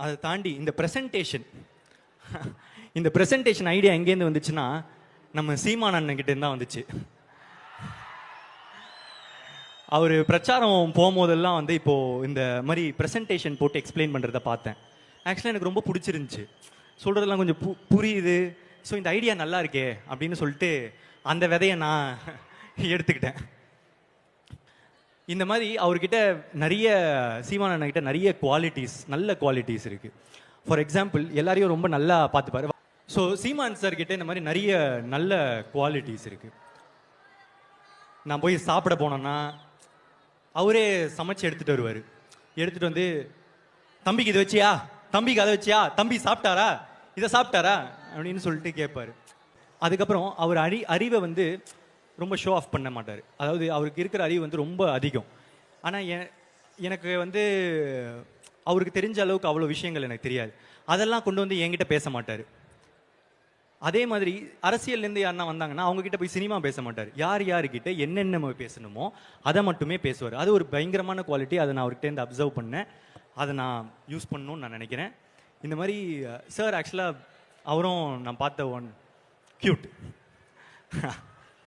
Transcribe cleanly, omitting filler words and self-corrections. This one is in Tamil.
அதை தாண்டி இந்த ப்ரெசன்டேஷன் இந்த ப்ரெசன்டேஷன் ஐடியா எங்கேருந்து வந்துச்சுன்னா நம்ம சீமான் அண்ணன் கிட்ட தான் வந்துச்சு. அவர் பிரச்சாரம் போகும்போதெல்லாம் வந்து இப்போ இந்த மாதிரி ப்ரெசன்டேஷன் போட்டு எக்ஸ்பிளைன் பண்ணுறத பார்த்தேன். ஆக்சுவலாக எனக்கு ரொம்ப பிடிச்சிருந்துச்சு, சொல்கிறதெல்லாம் கொஞ்சம் புரியுது. ஸோ இந்த ஐடியா நல்லா இருக்கே அப்படின்னு சொல்லிட்டு அந்த விதையை நான் எடுத்துக்கிட்டேன். இந்த மாதிரி அவர்கிட்ட நிறைய சீமான் அண்ணன்கிட்ட நிறைய குவாலிட்டிஸ், நல்ல குவாலிட்டிஸ் இருக்குது. ஃபார் எக்ஸாம்பிள் எல்லாரையும் ரொம்ப நல்லா பார்த்துப்பாரு. ஸோ சீமான் சார் கிட்ட இந்த மாதிரி நிறைய நல்ல குவாலிட்டிஸ் இருக்குது. நான் போய் சாப்பிட போனேன்னா அவரே சமைச்சு எடுத்துகிட்டு வருவார். எடுத்துகிட்டு வந்து தம்பிக்கு இதை வச்சியா, தம்பிக்கு அதை வச்சியா, தம்பி சாப்பிட்டாரா, இதை சாப்பிட்டாரா அப்படின்னு சொல்லிட்டு கேட்பார். அதுக்கப்புறம் அவர் அறிவை வந்து ரொம்ப ஷோ ஆஃப் பண்ண மாட்டார். அதாவது அவருக்கு இருக்கிற அறிவு வந்து ரொம்ப அதிகம். ஆனால் எனக்கு வந்து அவருக்கு தெரிஞ்ச அளவுக்கு அவ்வளோ விஷயங்கள் எனக்கு தெரியாது. அதெல்லாம் கொண்டு வந்து என்கிட்ட பேச மாட்டார். அதே மாதிரி அரசியல்லேருந்து யாருன்னா வந்தாங்கன்னா அவங்ககிட்ட போய் சினிமா பேச மாட்டார். யார்கிட்ட என்னென்ன பேசணுமோ அதை மட்டுமே பேசுவார். அது ஒரு பயங்கரமான குவாலிட்டி. அதை நான் அவர்கிட்ட இருந்து அப்சர்வ் பண்ணேன். அதை நான் யூஸ் பண்ணணும்னு நான் நினைக்கிறேன். இந்த மாதிரி சார் ஆக்சுவலாக அவரும் நான் பார்த்த ஒன் கியூட்